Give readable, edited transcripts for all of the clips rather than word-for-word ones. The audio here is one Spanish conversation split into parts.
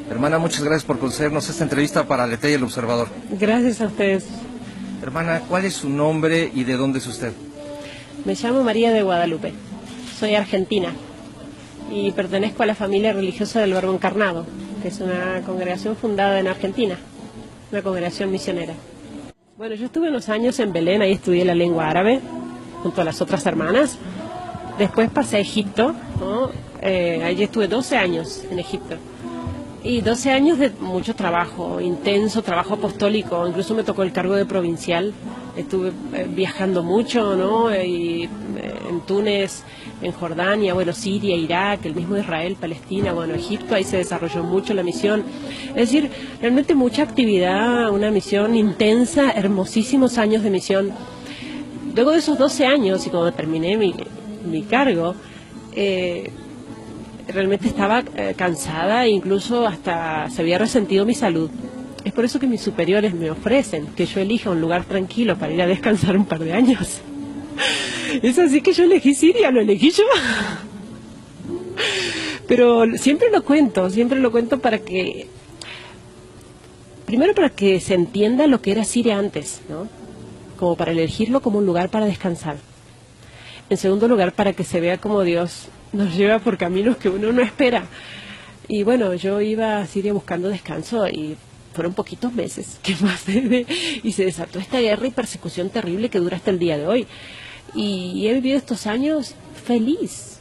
Hermana, muchas gracias por concedernos esta entrevista para Aleteia El Observador. Gracias a ustedes. Hermana, ¿cuál es su nombre y de dónde es usted? Me llamo María de Guadalupe. Soy argentina y pertenezco a la familia religiosa del Verbo Encarnado, que es una congregación fundada en Argentina, una congregación misionera. Bueno, yo estuve unos años en Belén, ahí estudié la lengua árabe junto a las otras hermanas. Después pasé a Egipto, ¿no? Allí estuve 12 años en Egipto. Y 12 años de mucho trabajo, intenso trabajo apostólico, incluso me tocó el cargo de provincial. Estuve viajando mucho, ¿no? En Túnez, en Jordania, bueno, Siria, Irak, el mismo Israel, Palestina, bueno, Egipto, ahí se desarrolló mucho la misión. Es decir, realmente mucha actividad, una misión intensa, hermosísimos años de misión. Luego de esos 12 años y cuando terminé mi cargo, realmente estaba cansada e incluso hasta se había resentido mi salud. Es por eso que mis superiores me ofrecen que yo elija un lugar tranquilo para ir a descansar un par de años. Es así que yo elegí Siria, lo elegí yo. Pero siempre lo cuento para que, primero para que se entienda lo que era Siria antes, ¿no? Como para elegirlo como un lugar para descansar. En segundo lugar, para que se vea como Dios nos lleva por caminos que uno no espera. Y bueno, yo iba a Siria buscando descanso y fueron poquitos meses que más y se desató esta guerra y persecución terrible que dura hasta el día de hoy. Y he vivido estos años feliz.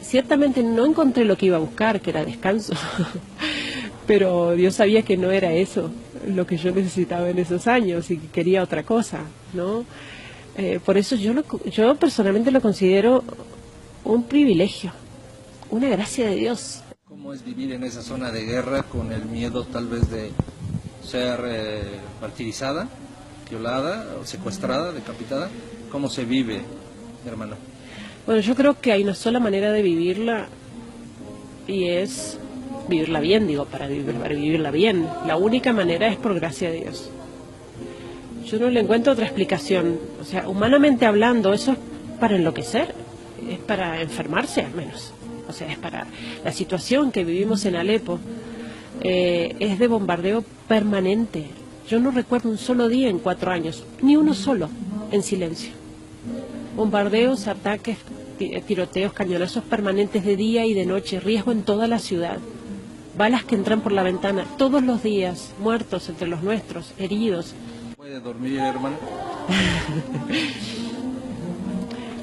Ciertamente no encontré lo que iba a buscar, que era descanso. Pero Dios sabía que no era eso lo que yo necesitaba en esos años y que quería otra cosa, ¿no? Por eso yo personalmente lo considero un privilegio, una gracia de Dios. ¿Cómo es vivir en esa zona de guerra con el miedo tal vez de ser martirizada, violada, o secuestrada, decapitada? ¿Cómo se vive, hermano? Bueno, yo creo que hay una sola manera de vivirla y es vivirla bien, para vivirla bien. La única manera es por gracia de Dios. Yo no le encuentro otra explicación. O sea, humanamente hablando, eso es para enloquecer, es para enfermarse al menos. O sea, es para la situación que vivimos en Alepo, es de bombardeo permanente. Yo no recuerdo un solo día en 4 años, ni uno solo, en silencio. Bombardeos, ataques, tiroteos, cañonazos permanentes de día y de noche, riesgo en toda la ciudad. Balas que entran por la ventana todos los días, muertos entre los nuestros, heridos. ¿Puede dormir, hermano?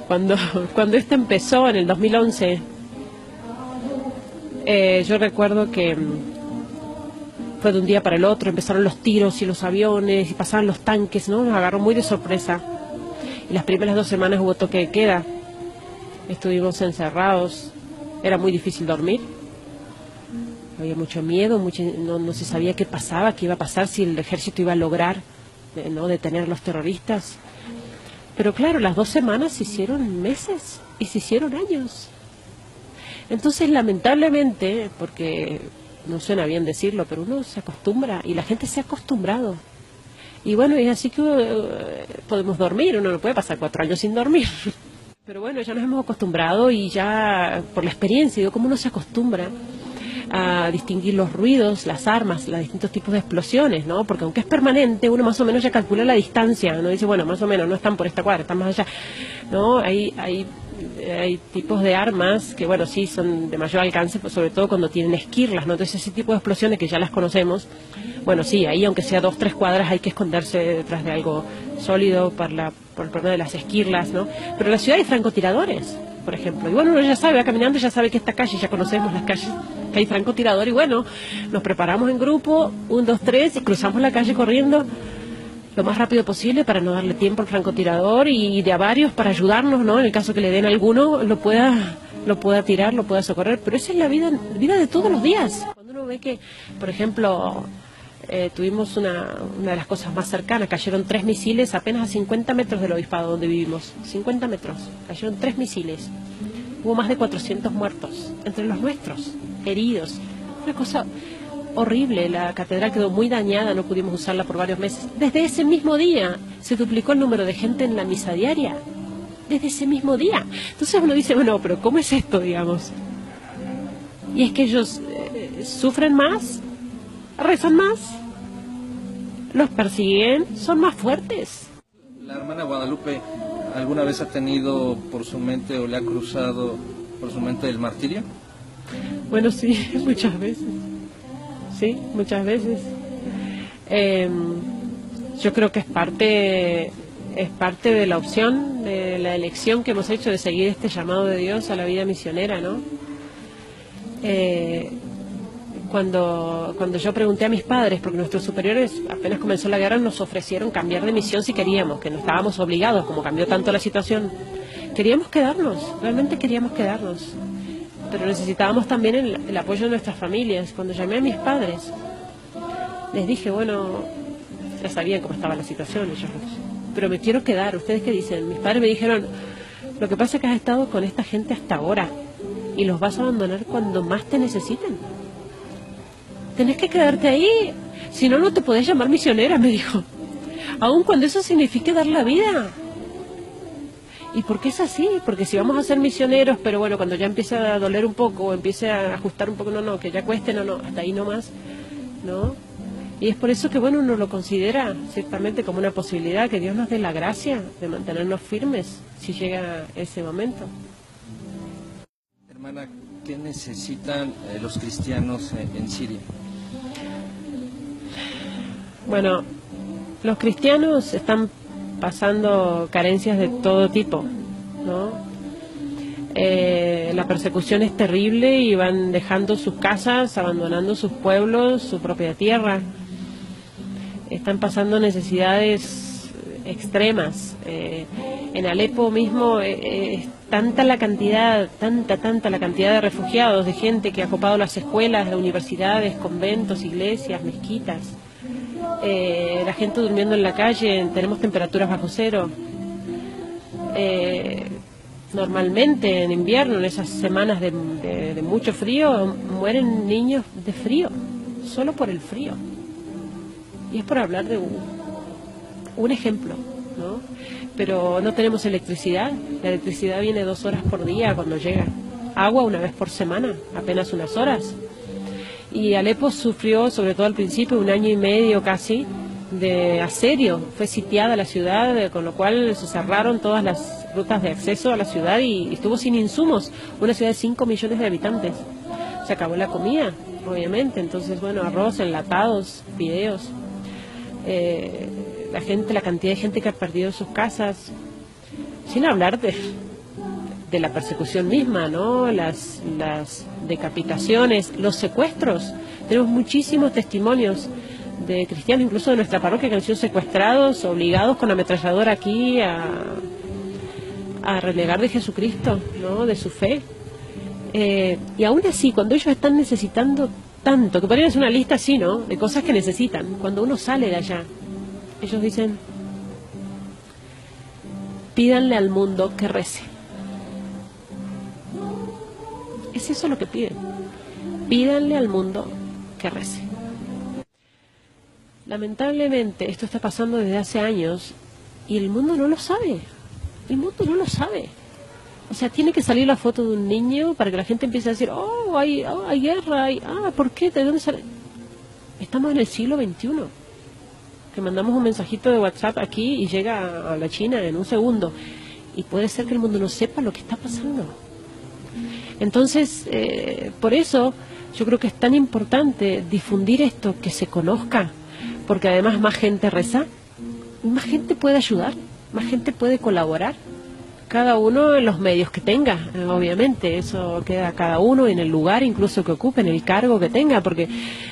Cuando esto empezó en el 2011, yo recuerdo que fue de un día para el otro, empezaron los tiros y los aviones y pasaban los tanques, ¿no? Nos agarró muy de sorpresa. Y las primeras 2 semanas hubo toque de queda, estuvimos encerrados, era muy difícil dormir. Había mucho miedo, no se sabía qué pasaba, qué iba a pasar, si el ejército iba a lograr no detener a los terroristas. Pero claro, las 2 semanas se hicieron meses y se hicieron años. Entonces, lamentablemente, porque no suena bien decirlo, pero uno se acostumbra y la gente se ha acostumbrado. Y bueno, es así que podemos dormir, uno no puede pasar 4 años sin dormir. Pero bueno, ya nos hemos acostumbrado y ya por la experiencia, digo, cómo uno se acostumbra a distinguir los ruidos, las armas, los distintos tipos de explosiones, ¿no? Porque aunque es permanente, uno más o menos ya calcula la distancia, ¿no? Dice, bueno, más o menos, no están por esta cuadra, están más allá, ¿no? Hay tipos de armas que, bueno, sí, son de mayor alcance, pues sobre todo cuando tienen esquirlas, ¿no? Entonces ese tipo de explosiones que ya las conocemos, bueno, sí, ahí aunque sea 2, 3 cuadras hay que esconderse detrás de algo sólido por el problema de las esquirlas, ¿no? Pero en la ciudad hay francotiradores, por ejemplo, y bueno, uno ya sabe, va caminando, ya sabe que esta calle, ya conocemos las calles, que hay francotirador, y bueno, nos preparamos en grupo, 1, 2, 3, y cruzamos la calle corriendo lo más rápido posible para no darle tiempo al francotirador y de a varios para ayudarnos, ¿no? En el caso que le den a alguno, lo pueda tirar, lo pueda socorrer, pero esa es la vida de todos los días. Cuando uno ve que, por ejemplo, tuvimos una de las cosas más cercanas, cayeron 3 misiles apenas a 50 metros del obispado donde vivimos, 50 metros, cayeron 3 misiles, hubo más de 400 muertos, entre los nuestros, heridos, una cosa horrible. La catedral quedó muy dañada, no pudimos usarla por varios meses. Desde ese mismo día se duplicó el número de gente en la misa diaria, desde ese mismo día. Entonces uno dice, bueno, pero ¿cómo es esto, digamos? Y es que ellos sufren más, rezan más, los persiguen, son más fuertes. ¿La hermana Guadalupe alguna vez ha tenido por su mente o le ha cruzado por su mente el martirio? Bueno, sí, muchas veces. Sí, muchas veces. Yo creo que es parte de la opción, de la elección que hemos hecho de seguir este llamado de Dios a la vida misionera, ¿no? Cuando yo pregunté a mis padres, porque nuestros superiores apenas comenzó la guerra nos ofrecieron cambiar de misión si queríamos, que no estábamos obligados, como cambió tanto la situación. Queríamos quedarnos, realmente queríamos quedarnos, pero necesitábamos también el apoyo de nuestras familias. Cuando llamé a mis padres, les dije, bueno, ya sabían cómo estaba la situación, pero me quiero quedar, ¿ustedes qué dicen? Mis padres me dijeron, lo que pasa es que has estado con esta gente hasta ahora y los vas a abandonar cuando más te necesiten. Tenés que quedarte ahí, si no, no te podés llamar misionera, me dijo, aun cuando eso signifique dar la vida. ¿Y por qué es así? Porque si vamos a ser misioneros, pero bueno, cuando ya empiece a doler un poco, o empiece a ajustar un poco, no, que ya cueste, no, hasta ahí nomás, ¿no? Y es por eso que, bueno, uno lo considera ciertamente como una posibilidad, que Dios nos dé la gracia de mantenernos firmes si llega ese momento. Hermana, ¿qué necesitan los cristianos en Siria? Bueno, los cristianos están pasando carencias de todo tipo, ¿no? La persecución es terrible y van dejando sus casas, abandonando sus pueblos, su propia tierra. Están pasando necesidades extremas. En Alepo mismo es tanta la cantidad de refugiados, de gente que ha ocupado las escuelas, las universidades, conventos, iglesias, mezquitas. La gente durmiendo en la calle, tenemos temperaturas bajo cero. Normalmente en invierno, en esas semanas de mucho frío, mueren niños de frío, solo por el frío. Y es por hablar de un ejemplo, ¿no? Pero no tenemos electricidad. La electricidad viene 2 horas por día cuando llega. Agua una vez por semana, apenas unas horas. Y Alepo sufrió, sobre todo al principio, 1 año y medio casi, de asedio. Fue sitiada la ciudad, con lo cual se cerraron todas las rutas de acceso a la ciudad y estuvo sin insumos. Una ciudad de 5 millones de habitantes. Se acabó la comida, obviamente. Entonces, bueno, arroz, enlatados, fideos. La cantidad de gente que ha perdido sus casas, sin hablar de la persecución misma, ¿no? Las decapitaciones, los secuestros. Tenemos muchísimos testimonios de cristianos, incluso de nuestra parroquia, que han sido secuestrados, obligados con ametralladora aquí a renegar de Jesucristo, ¿no? De su fe. Y aún así, cuando ellos están necesitando tanto, que podrían hacer una lista así, ¿no?, de cosas que necesitan, cuando uno sale de allá, ellos dicen, pídanle al mundo que rece. Es eso lo que piden. Pídanle al mundo que rece. Lamentablemente esto está pasando desde hace años y el mundo no lo sabe. El mundo no lo sabe. O sea, tiene que salir la foto de un niño para que la gente empiece a decir, hay guerra, ¿por qué? ¿De dónde sale? Estamos en el siglo XXI. Que mandamos un mensajito de WhatsApp aquí y llega a la China en un segundo. Y puede ser que el mundo no sepa lo que está pasando. Entonces, por eso yo creo que es tan importante difundir esto, que se conozca, porque además más gente reza, más gente puede ayudar, más gente puede colaborar, cada uno en los medios que tenga, obviamente, eso queda a cada uno en el lugar incluso que ocupe, en el cargo que tenga, porque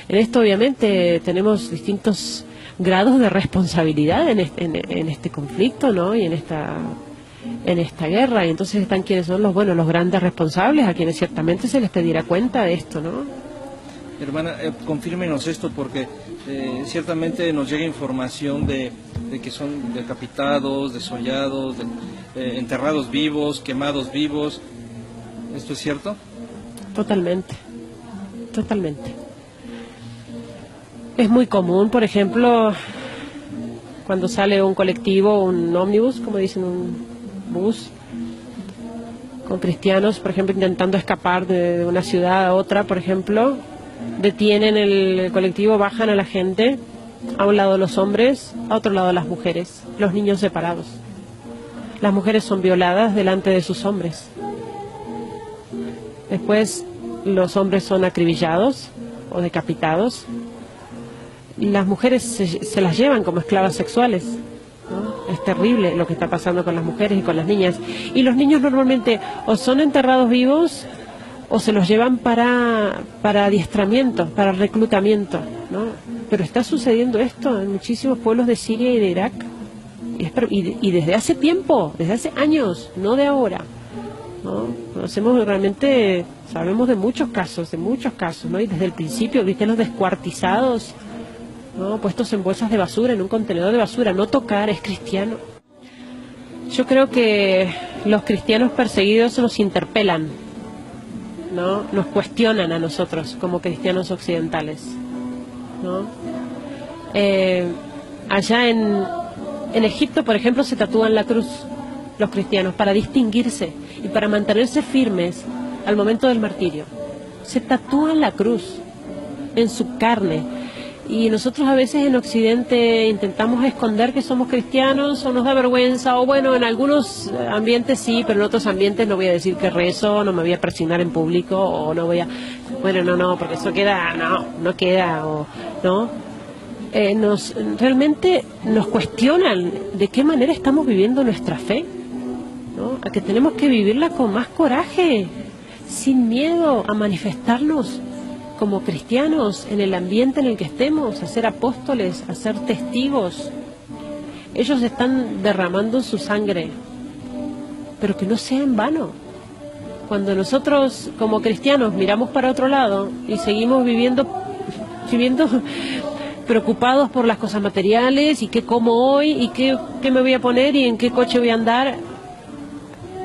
en esto obviamente tenemos distintos grados de responsabilidad en este conflicto, ¿no? Y en esta guerra, y entonces están quienes son los grandes responsables, a quienes ciertamente se les pedirá cuenta de esto, ¿no? Hermana, confírmenos esto, porque ciertamente nos llega información de que son decapitados, desollados, enterrados vivos, quemados vivos. ¿Esto es cierto? Totalmente. Es muy común, por ejemplo, cuando sale un colectivo, un ómnibus, como dicen, un bus, con cristianos, por ejemplo, intentando escapar de una ciudad a otra, por ejemplo, detienen el colectivo, bajan a la gente, a un lado los hombres, a otro lado las mujeres, los niños separados. Las mujeres son violadas delante de sus hombres. Después los hombres son acribillados o decapitados. Las mujeres se las llevan como esclavas sexuales, ¿no? Es terrible lo que está pasando con las mujeres y con las niñas. Y los niños normalmente o son enterrados vivos o se los llevan para adiestramiento, para reclutamiento, ¿no? Pero está sucediendo esto en muchísimos pueblos de Siria y de Irak. Y desde hace tiempo, desde hace años, no de ahora, ¿no? Conocemos realmente, sabemos de muchos casos, ¿no? Y desde el principio, viste los descuartizados, ¿no? Puestos en bolsas de basura, en un contenedor de basura. No tocar es cristiano. Yo creo que los cristianos perseguidos nos interpelan, ¿no? Nos cuestionan a nosotros como cristianos occidentales, ¿no? Allá en Egipto, por ejemplo, se tatúan la cruz los cristianos para distinguirse y para mantenerse firmes al momento del martirio. Se tatúan la cruz en su carne. Y nosotros a veces en Occidente intentamos esconder que somos cristianos, o nos da vergüenza, o bueno, en algunos ambientes sí, pero en otros ambientes no voy a decir que rezo, no me voy a presionar en público, o no voy a... Bueno, no, porque eso queda... No queda, o... ¿no? Realmente nos cuestionan de qué manera estamos viviendo nuestra fe, ¿no? A que tenemos que vivirla con más coraje, sin miedo a manifestarnos como cristianos en el ambiente en el que estemos, a ser apóstoles, a ser testigos. Ellos están derramando su sangre, pero que no sea en vano. Cuando nosotros como cristianos miramos para otro lado y seguimos viviendo preocupados por las cosas materiales y qué como hoy y qué me voy a poner y en qué coche voy a andar,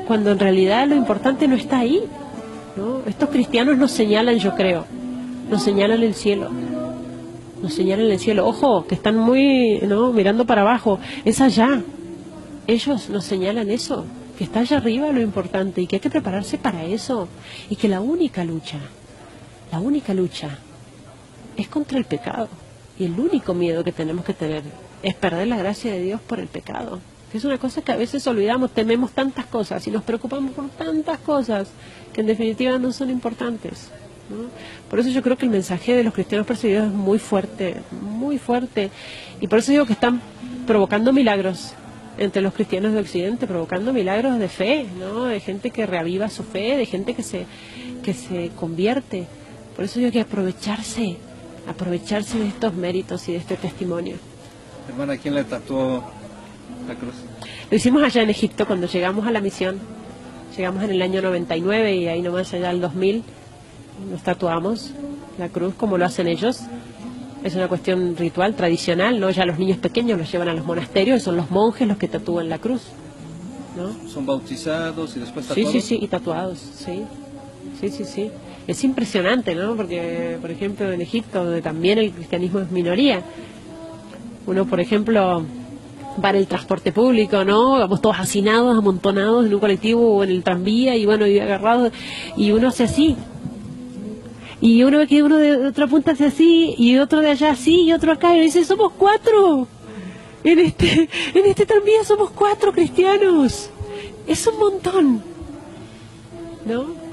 cuando en realidad lo importante no está ahí, ¿no? Estos cristianos nos señalan, yo creo, nos señalan el cielo, nos señalan el cielo. Ojo, que están muy, ¿no?, mirando para abajo, es allá. Ellos nos señalan eso, que está allá arriba lo importante y que hay que prepararse para eso, y que la única lucha es contra el pecado. Y el único miedo que tenemos que tener es perder la gracia de Dios por el pecado. Que es una cosa que a veces olvidamos, tememos tantas cosas y nos preocupamos por tantas cosas que en definitiva no son importantes, ¿no? Por eso yo creo que el mensaje de los cristianos perseguidos es muy fuerte, y por eso digo que están provocando milagros entre los cristianos de Occidente, provocando milagros de fe, ¿no? De gente que reaviva su fe, de gente que se convierte. Por eso digo que aprovecharse de estos méritos y de este testimonio. Hermana, ¿quién le tatuó la cruz? Lo hicimos allá en Egipto cuando llegamos a la misión. Llegamos en el año 99 y ahí nomás allá al 2000 nos tatuamos la cruz como lo hacen ellos. Es una cuestión ritual, tradicional, ¿no? Ya los niños pequeños los llevan a los monasterios y son los monjes los que tatúan la cruz, ¿no? ¿Son bautizados y después tatuados? Sí, y tatuados, sí. Es impresionante, ¿no? Porque, por ejemplo, en Egipto, donde también el cristianismo es minoría, uno, por ejemplo, va en el transporte público, ¿no? Vamos todos hacinados, amontonados en un colectivo o en el tranvía, y bueno, y agarrados, y uno hace así. Y uno ve que uno de otra punta hace así, y otro de allá así, y otro acá, y dice, somos 4. En este tranvía somos 4 cristianos. Es un montón, ¿no?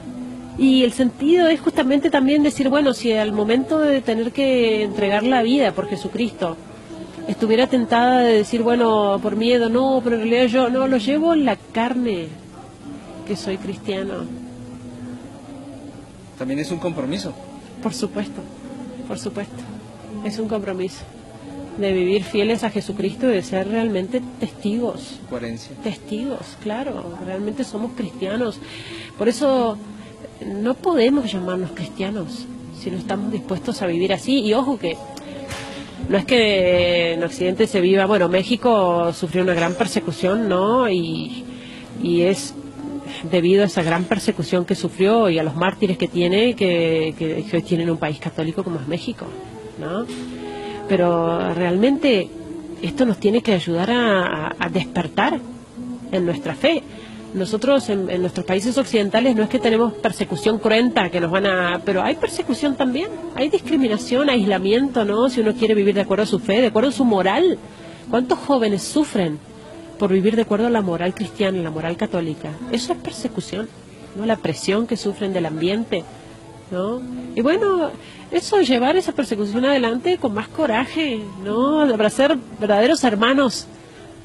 Y el sentido es justamente también decir, bueno, si al momento de tener que entregar la vida por Jesucristo estuviera tentada de decir, bueno, por miedo, no, pero en realidad yo no lo llevo en la carne, que soy cristiano. También es un compromiso. Por supuesto, es un compromiso de vivir fieles a Jesucristo y de ser realmente testigos. Coherencia. Testigos, claro, realmente somos cristianos. Por eso no podemos llamarnos cristianos si no estamos dispuestos a vivir así. Y ojo que no es que en Occidente se viva, bueno, México sufrió una gran persecución, ¿no? Y es debido a esa gran persecución que sufrió y a los mártires que tiene, que hoy tienen un país católico como es México, ¿no? Pero realmente esto nos tiene que ayudar a despertar en nuestra fe. Nosotros en nuestros países occidentales no es que tenemos persecución cruenta, que nos van a... Pero hay persecución también, hay discriminación, aislamiento, ¿no? Si uno quiere vivir de acuerdo a su fe, de acuerdo a su moral. ¿Cuántos jóvenes sufren por vivir de acuerdo a la moral cristiana, la moral católica? Eso es persecución, ¿no? La presión que sufren del ambiente, ¿no? Y bueno, eso, llevar esa persecución adelante con más coraje, ¿no? Para ser verdaderos hermanos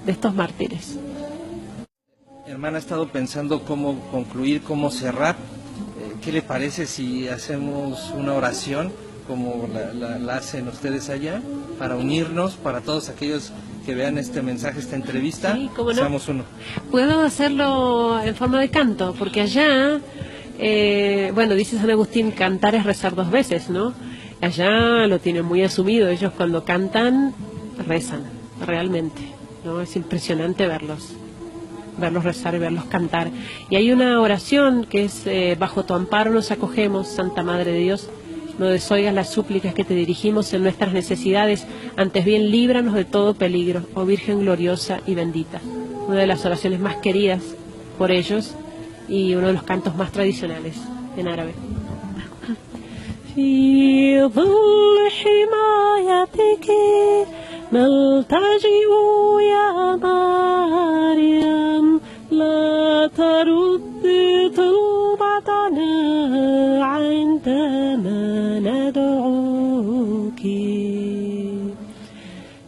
de estos mártires. Hermana, ha estado pensando cómo concluir, cómo cerrar. ¿Qué le parece si hacemos una oración como la hacen ustedes allá, para unirnos, para todos aquellos que vean este mensaje, esta entrevista? Sí, cómo no. Seamos uno. Puedo hacerlo en forma de canto, porque allá, bueno, dice San Agustín, cantar es rezar 2 veces, ¿no? Allá lo tienen muy asumido, ellos cuando cantan, rezan, realmente, ¿no? Es impresionante verlos rezar y verlos cantar. Y hay una oración que es, bajo tu amparo nos acogemos, Santa Madre de Dios, no desoigas las súplicas que te dirigimos en nuestras necesidades, antes bien líbranos de todo peligro, oh Virgen gloriosa y bendita. Una de las oraciones más queridas por ellos y uno de los cantos más tradicionales en árabe. في ظل حمايتك نلتجئ يا مريم لا ترد طلبتنا عندما ندعوك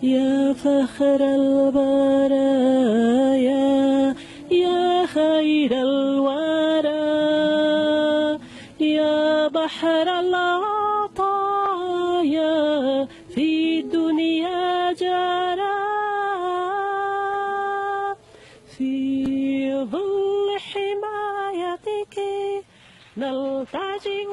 يا فخر البرايا يا خير الورى يا بحر العطايا في الدنيا جرى في ظل حمايتك نلتجئ